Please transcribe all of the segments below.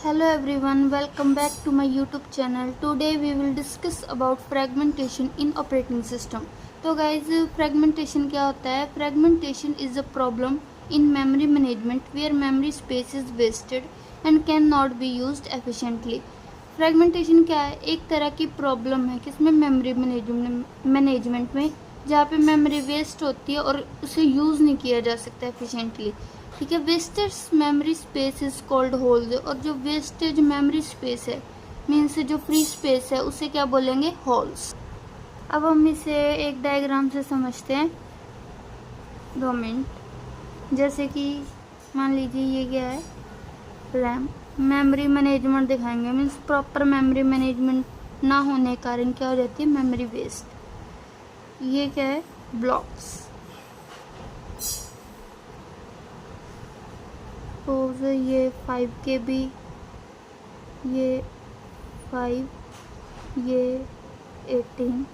Hello everyone, welcome back to my YouTube channel. Today we will discuss about fragmentation in operating system. तो guys, fragmentation क्या होता है? Fragmentation is a problem in memory management where memory space is wasted and cannot be used efficiently. Fragmentation क्या है? एक तरह की problem है किसमें, मेमोरी मैनेजमेंट में, जहाँ पे मेमोरी वेस्ट होती है और उसे यूज़ नहीं किया जा सकता एफिशिएंटली। ठीक है, wastage memory space is called holes. और जो वेस्टेज मेमोरी स्पेस है मीन्स जो फ्री स्पेस है उसे क्या बोलेंगे, होल्स। अब हम इसे एक डायग्राम से समझते हैं, 2 मिनट। जैसे कि मान लीजिए ये क्या है, रैम। मेमोरी मैनेजमेंट दिखाएंगे, मीन्स प्रॉपर मेमोरी मैनेजमेंट ना होने के कारण क्या हो जाती है, मेमोरी वेस्ट। ये क्या है, ब्लॉक्स। सपोज ये 5 KB, ये 5, ये 18,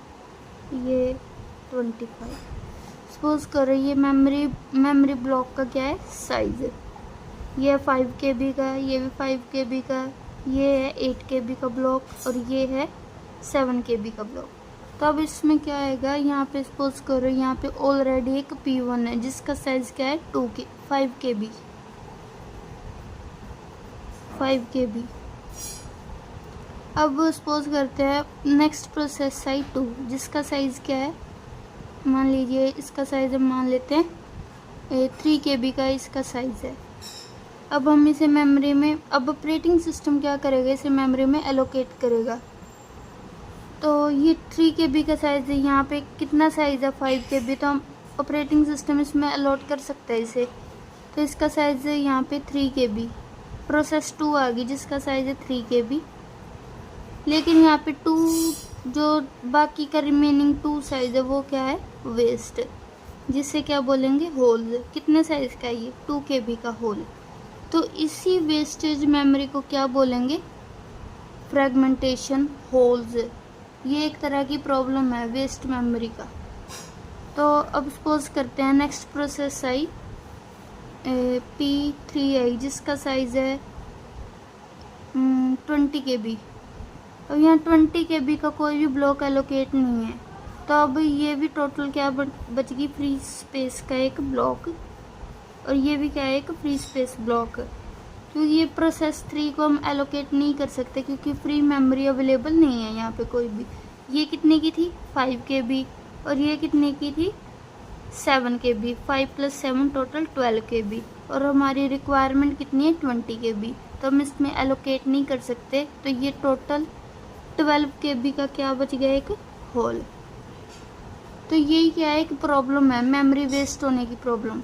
ये 25। सपोज करो ये मेमोरी ब्लॉक का क्या है, साइज। ये 5 KB का, ये भी 5 KB का, ये है 8 KB का ब्लॉक और ये है 7 KB का ब्लॉक। तो अब इसमें क्या आएगा, यहाँ पे सपोज करो यहाँ पे ऑलरेडी एक P1 है जिसका साइज क्या है 5 KB। अब सपोज करते हैं नेक्स्ट प्रोसेस साइज 2 जिसका साइज क्या है, मान लीजिए इसका साइज हम मान लेते हैं 3 KB का इसका साइज है। अब हम इसे मेमोरी में, अब ऑपरेटिंग सिस्टम क्या करेगा, इसे मेमोरी में एलोकेट करेगा। तो ये 3 KB का साइज है, यहाँ पे कितना साइज है 5 KB, तो हम ऑपरेटिंग सिस्टम इसमें अलॉट कर सकता है इसे। तो इसका साइज है यहाँ पे 3 KB। प्रोसेस 2 आ गई जिसका साइज है 3 KB, लेकिन यहाँ पे 2 जो बाकी का रिमेनिंग 2 साइज है वो क्या है, वेस्ट, जिसे क्या बोलेंगे, होल। कितने साइज का है ये, 2 KB का होल। तो इसी वेस्टेज मेमोरी को क्या बोलेंगे, फ्रेगमेंटेशन होल्स। ये एक तरह की प्रॉब्लम है वेस्ट मेमोरी का। तो अब सपोज करते हैं नेक्स्ट प्रोसेस आई P3 आई जिसका साइज है 20 KB। अब यहाँ 20 KB का कोई भी ब्लॉक एलोकेट नहीं है, तो अब ये भी टोटल क्या बच गई, फ्री स्पेस का एक ब्लॉक, और ये भी क्या है, एक फ्री स्पेस ब्लॉक। क्योंकि ये प्रोसेस 3 को हम एलोकेट नहीं कर सकते क्योंकि फ्री मेमोरी अवेलेबल नहीं है यहाँ पे कोई भी। ये कितने की थी, 5 KB, और ये कितने की थी, 7 KB। 5 + 7 टोटल 12 KB, और हमारी रिक्वायरमेंट कितनी है, 20 KB। तो हम इसमें एलोकेट नहीं कर सकते, तो ये टोटल 12 KB का क्या बच गया, एक होल। तो यही क्या है, एक प्रॉब्लम है मेमोरी वेस्ट होने की प्रॉब्लम।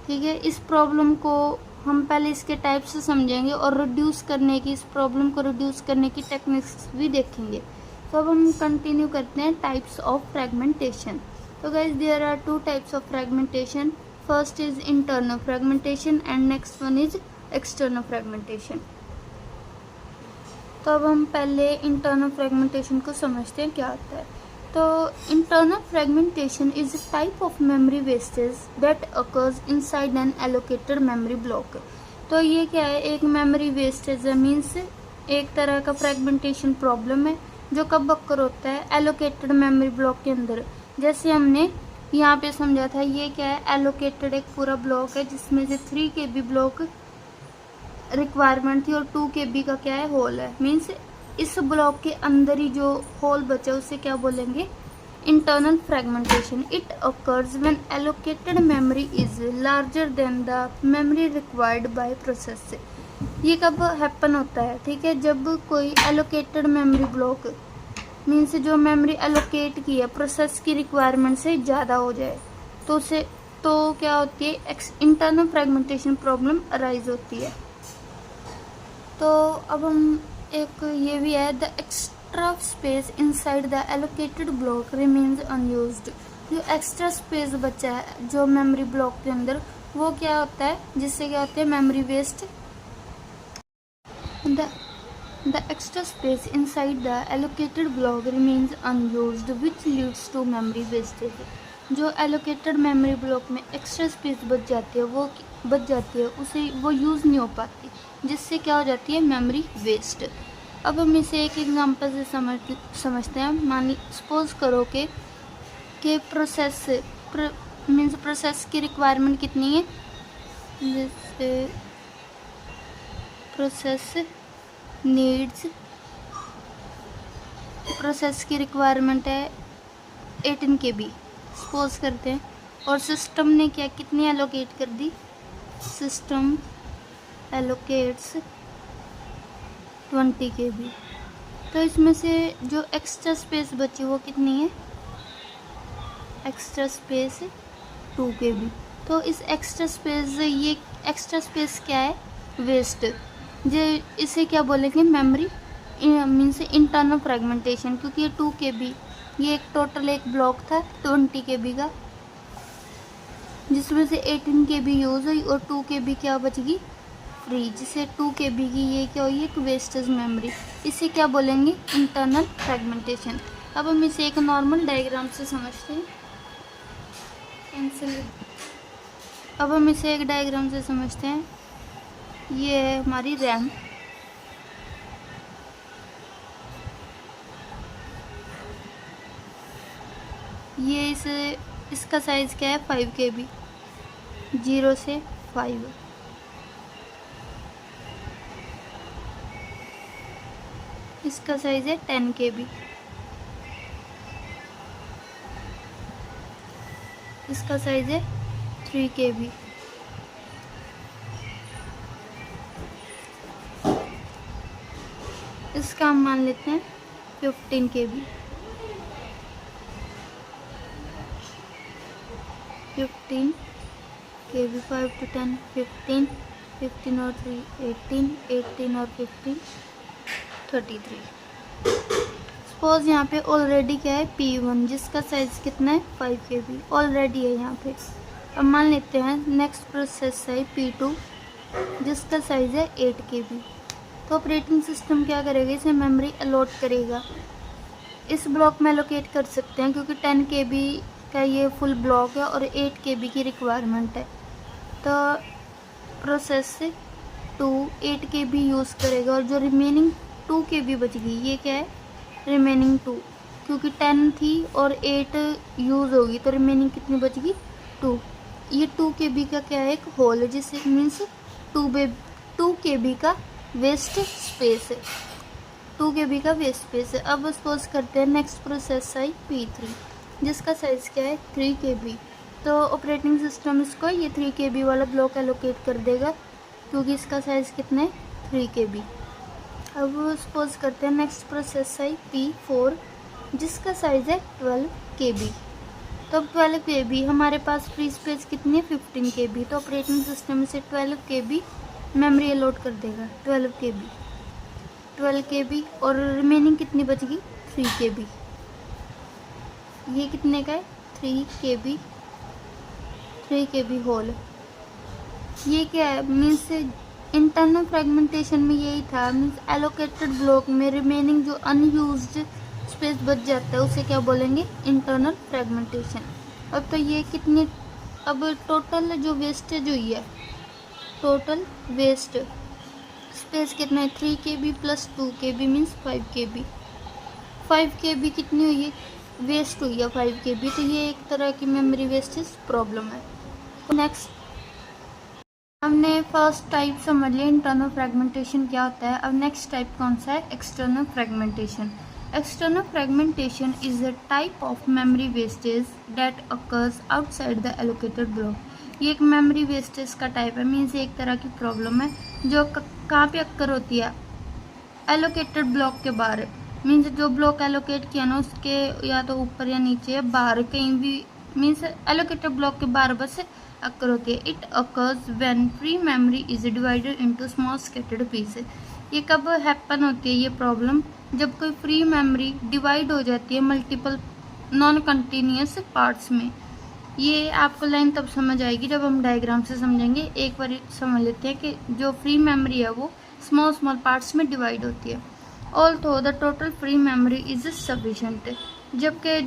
ठीक है, इस प्रॉब्लम को हम पहले इसके टाइप्स से समझेंगे और रिड्यूस करने की, इस प्रॉब्लम को रिड्यूस करने की टेक्निक्स भी देखेंगे। तो अब हम कंटिन्यू करते हैं types of fragmentation. So guys, there are 2 types of fragmentation. First is internal fragmentation and next one is external fragmentation. तो अब हम पहले internal fragmentation को समझते हैं क्या होता है। तो internal fragmentation is a type of memory wastage that occurs inside an allocated memory block. तो ये क्या है, एक memory wastage है, मीन्स एक तरह का fragmentation problem है जो कब occur होता है, allocated memory block के अंदर। जैसे हमने यहाँ पे समझा था, ये क्या है, एलोकेटेड एक पूरा ब्लॉक है जिसमें से 3 KB ब्लॉक रिक्वायरमेंट थी और 2 KB का क्या है, होल है। मीन्स इस ब्लॉक के अंदर ही जो होल बचा उसे क्या बोलेंगे, internal fragmentation. It occurs when allocated memory is larger than the memory required by process. ये कब हैपन होता है, ठीक है, जब कोई एलोकेटेड मेमोरी ब्लॉक मीन्स जो मेमोरी एलोकेट की है प्रोसेस की रिक्वायरमेंट से ज़्यादा हो जाए, तो उसे तो क्या होती है, इंटरनल फ्रेगमेंटेशन प्रॉब्लम अराइज होती है। तो अब हम एक ये भी है, the extra space inside the allocated block remains unused. जो एक्स्ट्रा स्पेस बचा है जो मेमोरी ब्लॉक के अंदर, वो क्या होता है, जिससे क्या होता है, memory waste. The extra space inside the allocated block remains unused, which leads to memory wastage. जो allocated memory block में extra space बच जाती है, वो उसे वो यूज़ नहीं हो पाती, जिससे क्या हो जाती है मेमोरी वेस्ट। अब हम इसे एक एग्जांपल से समझते हैं। मान सपोज करो कि प्रोसेस की रिक्वायरमेंट कितनी है, जैसे प्रोसेस की रिक्वायरमेंट है 18 KB सपोज करते हैं, और सिस्टम ने कितनी एलोकेट कर दी, सिस्टम एलोकेट्स 20 KB। तो इसमें से जो एक्स्ट्रा स्पेस बची वो कितनी है, एक्स्ट्रा स्पेस 2 KB। तो इस एक्स्ट्रा स्पेस, ये एक्स्ट्रा स्पेस क्या है, वेस्ट। जो इसे क्या बोलेंगे, मेमोरी मीन्स इंटरनल फ्रेगमेंटेशन, क्योंकि ये 2 KB, ये एक टोटल एक ब्लॉक था 20 KB का, जिसमें से 18 KB यूज़ हुई और 2 KB क्या बच गई, फ्री, जिसे 2 KB की ये क्या हुई, एक वेस्टेज मेमोरी। इसे क्या बोलेंगे, इंटरनल फ्रेगमेंटेशन। अब हम इसे एक नॉर्मल डायग्राम से समझते हैं। अब हम इसे एक डायग्राम से समझते हैं। ये है हमारी रैम, ये इसका साइज़ क्या है, 5 KB, 0 से 5। इसका साइज़ है 10 KB, इसका साइज़ है 3 KB, इसका हम मान लेते हैं 15 KB, 15 KB, 5 to 10 15, 15 और 3 18, 18 और 15 33। सपोज यहाँ पे ऑलरेडी क्या है, P1, जिसका साइज़ कितना है, 5 KB ऑलरेडी है यहाँ पे। अब मान लेते हैं नेक्स्ट प्रोसेस है P2, जिसका साइज़ है 8 KB। तो ऑपरेटिंग सिस्टम क्या करेगा, इसे मेमोरी अलॉट करेगा। इस ब्लॉक में एलोकेट कर सकते हैं क्योंकि 10 KB का ये फुल ब्लॉक है और 8 KB की रिक्वायरमेंट है। तो प्रोसेस 2 8 KB यूज़ करेगा और जो रिमेनिंग 2 KB बच गई, ये क्या है, रिमेनिंग 2, क्योंकि 10 थी और 8 यूज़ होगी तो रिमेनिंग कितनी बच गई, 2। ये 2 KB का क्या है, एक होल है, जिससे मीन्स 2 KB का वेस्ट स्पेस है, 2 KB का वेस्ट स्पेस है। अब सपोज करते हैं नेक्स्ट प्रोसेस है P3, जिसका साइज़ क्या है, 3 KB। तो ऑपरेटिंग सिस्टम इसको ये 3 KB वाला ब्लॉक एलोकेट कर देगा क्योंकि इसका साइज़ कितना है, 3 KB। अब सपोज करते हैं नेक्स्ट प्रोसेस है P4, जिसका साइज़ है 12 KB। तो अब 12 KB हमारे पास फ्री स्पेस कितनी है, 15 KB। तो ऑपरेटिंग सिस्टम से 12 KB मेमोरी अलॉट कर देगा, 12 KB और रिमेनिंग कितनी बच गई, 3 KB। ये कितने का है, 3 KB होल। ये क्या है, मीन्स इंटरनल फ्रेगमेंटेशन में यही था, मीन्स एलोकेटेड ब्लॉक में रिमेनिंग जो अनयूज्ड स्पेस बच जाता है उसे क्या बोलेंगे, इंटरनल फ्रेगमेंटेशन। अब तो ये कितनी, अब टोटल जो वेस्टेज हुई है, टोटल वेस्ट स्पेस कितना है, 3 KB plus 2 KB means 5 KB। 5 KB कितनी हुई है, वेस्ट हुई है 5 KB। तो ये एक तरह की मेमोरी वेस्टेज प्रॉब्लम है। नेक्स्ट हमने फर्स्ट टाइप समझ लिया इंटरनल फ्रेगमेंटेशन क्या होता है। अब नेक्स्ट टाइप कौन सा है, external fragmentation. External fragmentation is a type of memory wastage that occurs outside the allocated block. ये एक मेमोरी वेस्टेज का टाइप है, मीन्स एक तरह की प्रॉब्लम है जो कहाँ पे अक्कर होती है, एलोकेटेड ब्लॉक के बाहर, मीन्स जो ब्लॉक एलोकेट किया ना उसके या तो ऊपर या नीचे या बाहर कहीं भी, मीन्स एलोकेटेड ब्लॉक के बाहर बस अक्कर होती है। It occurs when free memory is divided into small scattered pieces. ये कब हैपन होती है ये प्रॉब्लम, जब कोई फ्री मेमोरी डिवाइड हो जाती है मल्टीपल नॉन कंटिन्यूस पार्ट्स में। ये आपको लाइन तब समझ आएगी जब हम डायग्राम से समझेंगे। एक बार समझ लेते हैं कि जो फ्री मेमोरी है वो स्मॉल पार्ट्स में डिवाइड होती है। Although the total free memory is sufficient, जबकि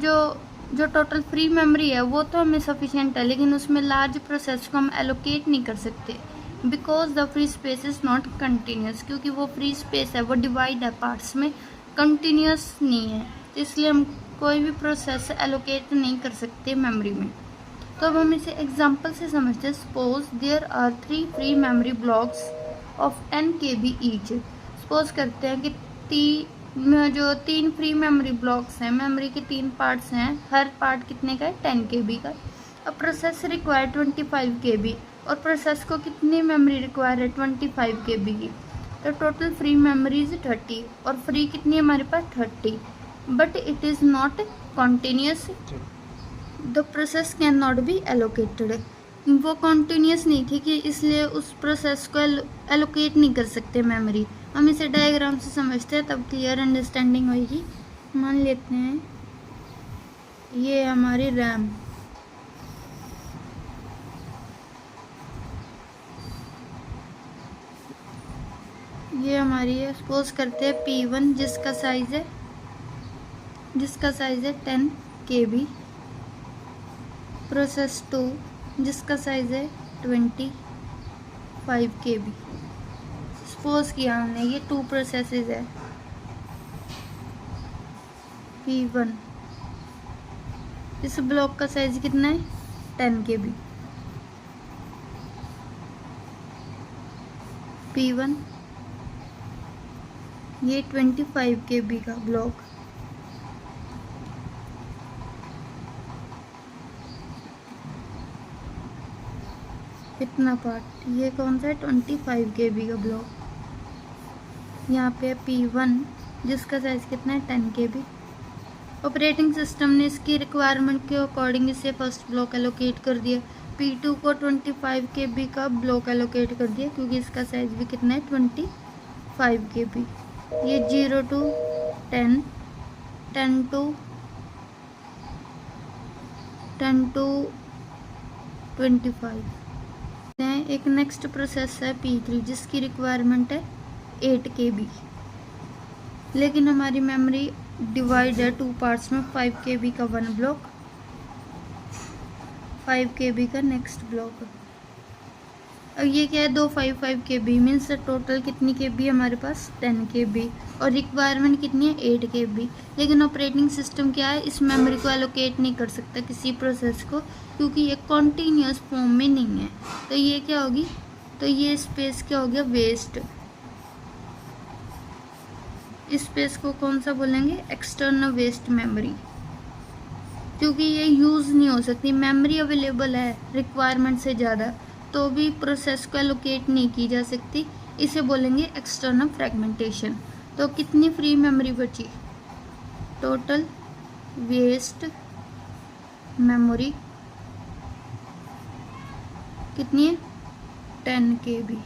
जो टोटल फ्री मेमोरी है वो तो हमें सफिशेंट है, लेकिन उसमें लार्ज प्रोसेस को हम एलोकेट नहीं कर सकते। Because the free space is not continuous, क्योंकि वो फ्री स्पेस है वो डिवाइड है पार्ट्स में, कंटिन्यूस नहीं है, तो इसलिए हम कोई भी प्रोसेस एलोकेट नहीं कर सकते मेमोरी में। तो अब हम इसे एग्जांपल से समझते हैं। Suppose there are 3 free memory blocks of 10 KB each. Suppose करते हैं कि जो 3 फ्री मेमोरी ब्लॉक्स हैं, मेमोरी के 3 पार्ट्स हैं, हर पार्ट कितने का है, 10 KB का। अब प्रोसेस रिक्वायर 25 KB, और प्रोसेस को कितनी मेमोरी रिक्वायर है, 25 KB की। तो टोटल फ्री मेमोरी इज 30, और फ्री कितनी है हमारे पास, 30, but it is not continuous, the process can not be allocated. वो कॉन्टिन्यूस नहीं थी कि इसलिए उस प्रोसेस को एलोकेट नहीं कर सकते मेमोरी। हम इसे डायग्राम से समझते हैं तब क्लियर अंडरस्टैंडिंग होगी। मान लेते हैं ये हमारी रैम, ये हमारी है, सपोज करते हैं P1 जिसका साइज है 10 KB, प्रोसेस 2 जिसका साइज है 25 KB। सपोज किया हमने ये 2 प्रोसेसेस है। P1 इस ब्लॉक का साइज कितना है, 10 KB। P1 ये 25 KB का ब्लॉक, कितना पार्ट, ये कौन सा है, 25 KB का ब्लॉक। यहाँ पे P1 जिसका साइज कितना है, 10 KB। ऑपरेटिंग सिस्टम ने इसकी रिक्वायरमेंट के अकॉर्डिंग इसे फर्स्ट ब्लॉक एलोकेट कर दिया। P2 को 25 KB का ब्लॉक एलोकेट कर दिया, क्योंकि इसका साइज भी कितना है, 25 KB। ये 0 to 10, 10 to 25। एक नेक्स्ट प्रोसेस है P3 जिसकी रिक्वायरमेंट है 8 KB, लेकिन हमारी मेमोरी डिवाइड है 2 पार्ट्स में, 5 KB का 1 ब्लॉक, 5 KB का नेक्स्ट ब्लॉक। अब ये क्या है, 2 5 KB मीन्स टोटल कितनी KB हमारे पास, 10 KB, और रिक्वायरमेंट कितनी है, 8 KB। लेकिन ऑपरेटिंग सिस्टम क्या है, इस मेमोरी को एलोकेट नहीं कर सकता किसी प्रोसेस को, क्योंकि ये कॉन्टीन्यूअस फॉर्म में नहीं है। तो ये क्या होगी, तो ये स्पेस क्या हो गया, वेस्ट। इस स्पेस को कौन सा बोलेंगे, एक्सटर्नल वेस्ट मेमोरी, क्योंकि ये यूज़ नहीं हो सकती। मेमोरी अवेलेबल है रिक्वायरमेंट से ज़्यादा, तो भी प्रोसेस को एलोकेट नहीं की जा सकती, इसे बोलेंगे एक्सटर्नल फ्रेगमेंटेशन। तो कितनी फ्री मेमोरी बची, टोटल वेस्ट मेमोरी कितनी है, 10 KB।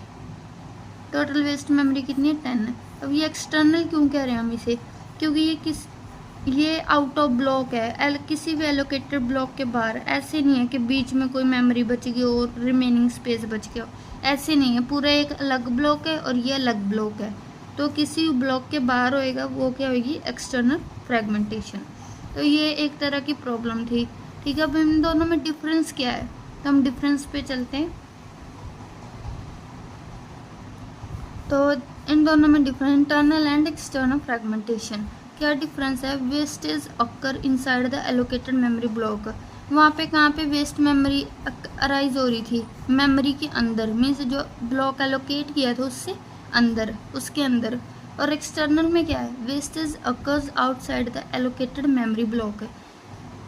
टोटल वेस्ट मेमोरी कितनी है, 10 है। अब ये एक्सटर्नल क्यों कह रहे हैं हम इसे, क्योंकि ये आउट ऑफ ब्लॉक है, किसी भी एलोकेटेड ब्लॉक के बाहर। ऐसे नहीं है कि बीच में कोई मेमोरी बच गई और रिमेनिंग स्पेस बच गया, ऐसे नहीं है। पूरा एक अलग ब्लॉक है और ये अलग ब्लॉक है, तो किसी ब्लॉक के बाहर होएगा वो क्या होगी, एक्सटर्नल फ्रेगमेंटेशन। तो ये एक तरह की प्रॉब्लम थी, ठीक है। अब इन दोनों में डिफरेंस क्या है, तो हम डिफरेंस पे चलते हैं। तो इन दोनों में difference, internal and external fragmentation. क्या डिफरेंस है, wastage occur inside the allocated memory block. वहाँ पे कहाँ पे वेस्ट मेमोरी अराइज हो रही थी, मेमोरी के अंदर, मीन्स जो ब्लॉक एलोकेट किया था उससे अंदर, उसके अंदर। और एक्सटर्नल में क्या है, wastage occurs outside the allocated memory block,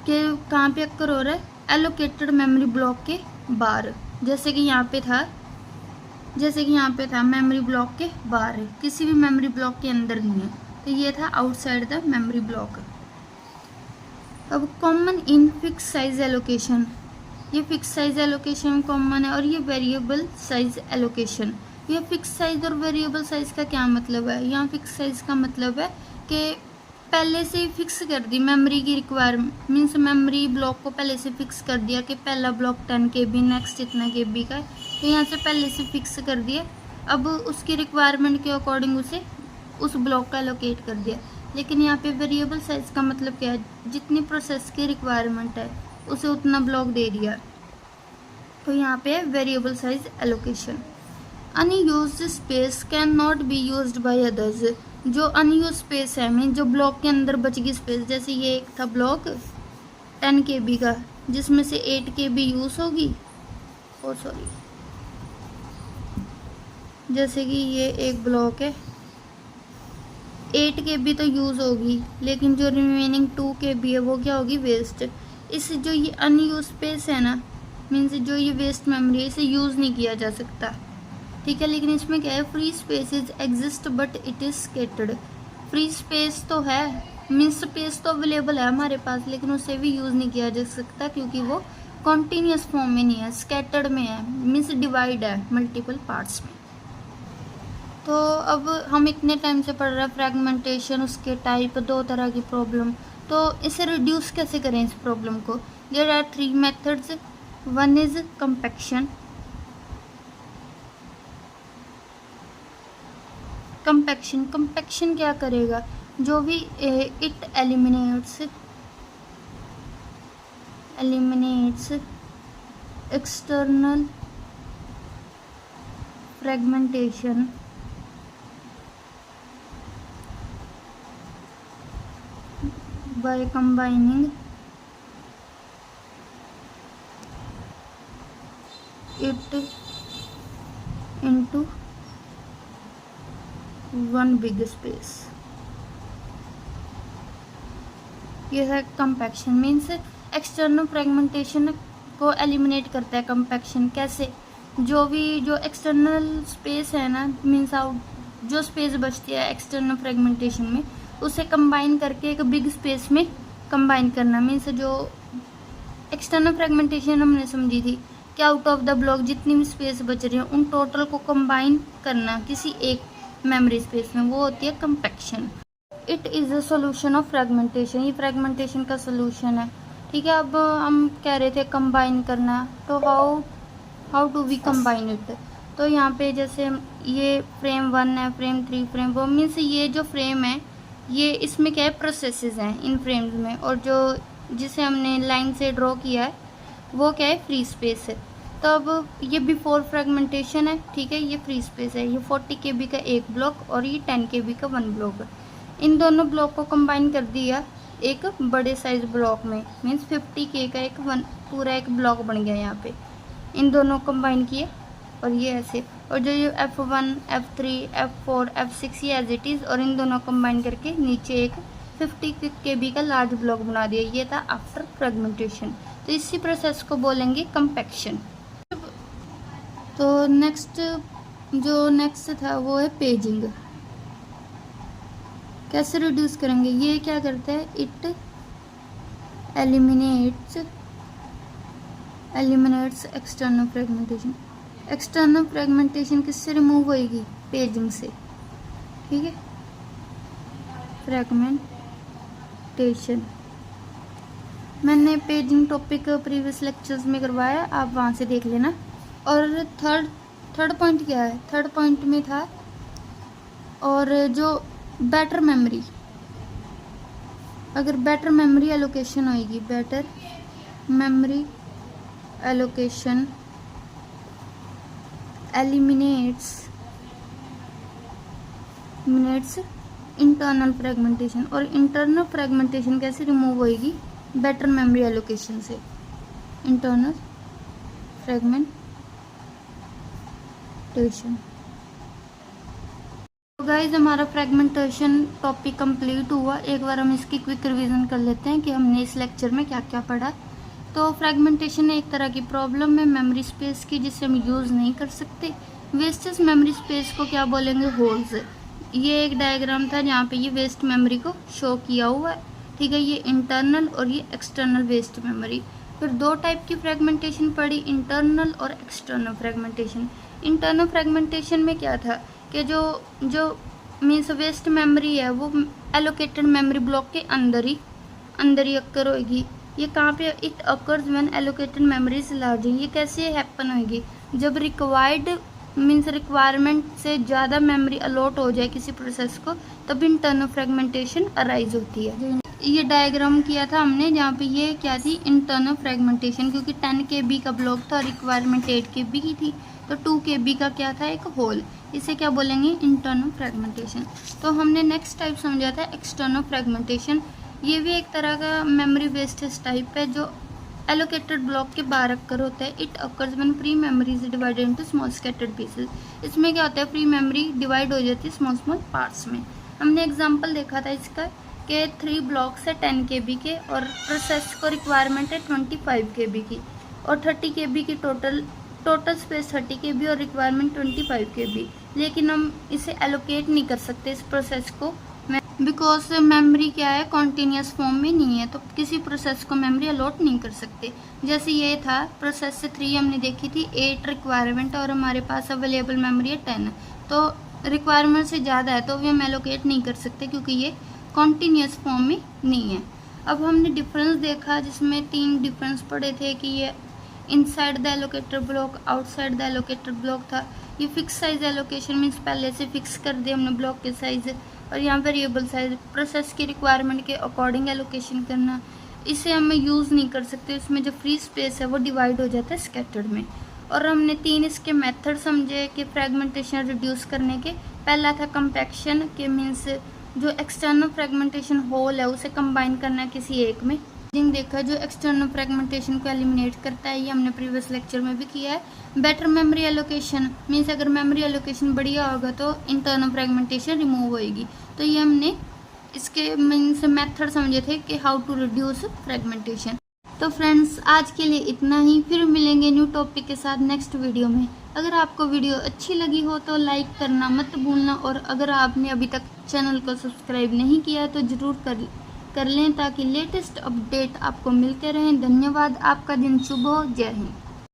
के कहाँ पे अक्कर हो रहा है, एलोकेटेड मेमोरी ब्लॉक के बाहर। जैसे कि यहाँ पे था मेमोरी ब्लॉक के बाहर है, किसी भी मेमोरी ब्लॉक के अंदर नहीं है। तो ये था आउटसाइड द मेमोरी ब्लॉक। अब common in fix size allocation, ये फिक्स साइज एलोकेशन कॉमन है, और ये वेरिएबल साइज एलोकेशन। ये फिक्स साइज और वेरिएबल साइज का क्या मतलब है, यहाँ फिक्स साइज का मतलब है कि पहले से ही फिक्स कर दी मेमोरी की रिक्वायरमेंट, मीन्स मेमोरी ब्लॉक को पहले से फिक्स कर दिया कि पहला ब्लॉक 10 KB, नेक्स्ट इतना KB का है, तो यहाँ से पहले से फिक्स कर दिया। अब उसकी रिक्वायरमेंट के अकॉर्डिंग उसे उस ब्लॉक का एलोकेट कर दिया। लेकिन यहाँ पे वेरिएबल साइज का मतलब क्या है, जितनी प्रोसेस की रिक्वायरमेंट है उसे उतना ब्लॉक दे दिया, तो यहाँ पे variable size allocation. Unused space can not be used by others. जो अनयूज स्पेस है मीन जो ब्लॉक के अंदर बच गई स्पेस, जैसे ये एक था ब्लॉक 10 KB का जिसमें से 8 KB यूज़ होगी, ओ सॉरी, जैसे कि ये एक ब्लॉक है 8 KB तो यूज़ होगी, लेकिन जो रिमेनिंग 2 KB है वो क्या होगी, वेस्ट। इस जो ये अनयूज स्पेस है ना, मीन्स जो ये वेस्ट मेमोरी है, इसे यूज़ नहीं किया जा सकता, ठीक है। लेकिन इसमें क्या है, free spaces exist but it is scattered. Free space तो है, मीन्स स्पेस तो अवेलेबल है हमारे पास, लेकिन उसे भी यूज़ नहीं किया जा सकता क्योंकि वो कॉन्टीन्यूस फॉर्म में नहीं है, स्कैटर्ड में है, मीन्स डिवाइड है मल्टीपल पार्ट्स में। तो अब हम इतने टाइम से पढ़ रहे हैं फ्रैगमेंटेशन, उसके टाइप, 2 तरह की प्रॉब्लम। तो इसे रिड्यूस कैसे करें इस प्रॉब्लम को। There are 3 methods. One is compaction. Compaction क्या करेगा, जो भी it eliminates external fragmentation by combining it into one big space। ये है कंपैक्शन, मीन्स एक्सटर्नल फ्रेगमेंटेशन को एलिमिनेट करता है कंपैक्शन। कैसे, जो एक्सटर्नल स्पेस है ना, मीन्स आउट जो स्पेस बचती है एक्सटर्नल फ्रेगमेंटेशन में, उसे कंबाइन करके एक बिग स्पेस में कंबाइन करना। मीन्स जो एक्सटर्नल फ्रेगमेंटेशन हमने समझी थी कि आउट ऑफ द ब्लॉक जितनी भी स्पेस बच रही है उन टोटल को कंबाइन करना किसी एक मेमोरी स्पेस में, वो होती है compaction. It is a solution of fragmentation, ये फ्रेगमेंटेशन का सोल्यूशन है, ठीक है। अब हम कह रहे थे कंबाइन करना, तो how do we combine it. तो यहाँ पे जैसे ये फ्रेम 1 है, फ्रेम 3, फ्रेम 4, मीन्स ये जो फ्रेम है ये इसमें क्या है, प्रोसेसेस हैं इन फ्रेम्स में, और जो जिसे हमने लाइन से ड्रॉ किया है वो क्या है, फ्री स्पेस है। तो अब ये बिफोर फ्रेगमेंटेशन है, ठीक है, ये फ्री स्पेस है। ये 40 KB का एक ब्लॉक और ये 10 KB का 1 ब्लॉक। इन दोनों ब्लॉक को कंबाइन कर दिया एक बड़े साइज ब्लॉक में, मीन्स 50K का एक पूरा एक ब्लॉक बन गया यहाँ पे। इन दोनों कंबाइन किए और ये ऐसे, और जो ये F1, F3, F4, F6 ये एज इट इज़, और इन दोनों कंबाइन करके नीचे एक 50 KB का लार्ज ब्लॉक बना दिया। ये था आफ्टर फ्रेगमेंटेशन। तो इसी प्रोसेस को बोलेंगे कंपैक्शन। तो नेक्स्ट था वो है पेजिंग। कैसे रिड्यूस करेंगे, ये क्या करता है, it eliminates external fragmentation. External fragmentation किससे रिमूव होएगी, पेजिंग से, ठीक है। फ्रेगमेंटेशन मैंने पेजिंग टॉपिक प्रीवियस लेक्चर्स में करवाया, आप वहाँ से देख लेना। और थर्ड पॉइंट क्या है, थर्ड पॉइंट में था, और जो बेटर मेमोरी, अगर बेटर मेमोरी एलोकेशन होएगी, better memory allocation eliminates internal fragmentation. और इंटरनल फ्रेगमेंटेशन कैसे रिमूव होएगी, बेटर मेमोरी एलोकेशन से, इंटरनल फ्रेगमेंटेशन। तो गाइज हमारा फ्रेगमेंटेशन टॉपिक कंप्लीट हुआ। एक बार हम इसकी क्विक रिवीजन कर लेते हैं कि हमने इस लेक्चर में क्या क्या पढ़ा। तो फ्रेगमेंटेशन एक तरह की प्रॉब्लम है मेमोरी स्पेस की जिसे हम यूज़ नहीं कर सकते। वेस्टेज मेमोरी स्पेस को क्या बोलेंगे, होल्स। ये एक डायग्राम था जहाँ पे ये वेस्ट मेमोरी को शो किया हुआ है, ठीक है। ये इंटरनल और ये एक्सटर्नल वेस्ट मेमोरी। फिर 2 टाइप की फ्रेगमेंटेशन पढ़ी, इंटरनल और एक्सटर्नल फ्रेगमेंटेशन। इंटरनल फ्रेगमेंटेशन में क्या था कि जो मीन्स वेस्ट मेमोरी है वो एलोकेटेड मेमोरी ब्लॉक के अंदर ही अक्कर होगी। ये कहाँ पे, it occurs when allocated memory is large. ये कैसे हैपन होगी, जब रिक्वायरमेंट से ज़्यादा मेमोरी अलॉट हो जाए किसी प्रोसेस को, तब इंटरनल फ्रेगमेंटेशन अराइज होती है। ये डायग्राम किया था हमने जहाँ पे ये क्या थी, इंटरनल फ्रेगमेंटेशन, क्योंकि 10 KB का ब्लॉक था, रिक्वायरमेंट 8 KB की थी, तो 2 KB का क्या था, एक होल, इसे क्या बोलेंगे, इंटरनल फ्रेगमेंटेशन। तो हमने नेक्स्ट टाइप समझा था एक्सटर्नल फ्रेगमेंटेशन। ये भी एक तरह का मेमोरी बेस्ड टाइप है जो एलोकेटेड ब्लॉक के बाहर अक्कर होता है। It occurs when free memory is divided into small scattered pieces. इसमें क्या होता है, फ्री मेमोरी डिवाइड हो जाती है स्मॉल स्मॉल पार्ट्स में। हमने एग्जांपल देखा था इसका कि 3 ब्लॉक्स है 10 KB के और प्रोसेस को रिक्वायरमेंट है 25 KB की, और 30 KB की टोटल स्पेस 30 KB और रिक्वायरमेंट 25 KB। लेकिन हम इसे एलोकेट नहीं कर सकते इस प्रोसेस को, बिकॉज मेमोरी क्या है, कॉन्टीन्यूस फॉर्म में नहीं है, तो किसी प्रोसेस को मेमोरी अलॉट नहीं कर सकते। जैसे ये था प्रोसेस 3 हमने देखी थी 8 रिक्वायरमेंट और हमारे पास अवेलेबल मेमोरी है 10, तो रिक्वायरमेंट से ज़्यादा है तो भी हम एलोकेट नहीं कर सकते क्योंकि ये कॉन्टीन्यूस फॉर्म में नहीं है। अब हमने डिफरेंस देखा जिसमें 3 डिफरेंस पड़े थे कि ये inside the allocator block, outside the allocator block था। ये फिक्स साइज एलोकेशन मीन्स पहले से फिक्स कर दिया हमने ब्लॉक के साइज, और यहाँ वेरिएबल साइज प्रोसेस की रिक्वायरमेंट के अकॉर्डिंग एलोकेशन करना। इसे हम यूज़ नहीं कर सकते, इसमें जो फ्री स्पेस है वो डिवाइड हो जाता है स्कैटर्ड में। और हमने 3 इसके मेथड समझे कि फ्रेगमेंटेशन रिड्यूस करने के। पहला था कंपैक्शन के मीन्स जो एक्सटर्नल फ्रेगमेंटेशन होल है उसे कंबाइन करना किसी एक में। देखा जो एक्सटर्नल फ्रेगमेंटेशन को एलिमिनेट करता है, ये हमने प्रीवियस लेक्चर में भी किया है। बेटर मेमोरी एलोकेशन मीन्स अगर मेमोरी एलोकेशन बढ़िया होगा तो इंटरनल फ्रेगमेंटेशन रिमूव होएगी। तो ये हमने इसके मीन्स मेथड समझे थे कि हाउ टू रिड्यूस फ्रेगमेंटेशन। तो फ्रेंड्स आज के लिए इतना ही, फिर मिलेंगे न्यू टॉपिक के साथ नेक्स्ट वीडियो में। अगर आपको वीडियो अच्छी लगी हो तो लाइक करना मत भूलना, और अगर आपने अभी तक चैनल को सब्सक्राइब नहीं किया तो ज़रूर कर लें ताकि लेटेस्ट अपडेट आपको मिलते रहें। धन्यवाद, आपका दिन शुभ हो, जय हिंद।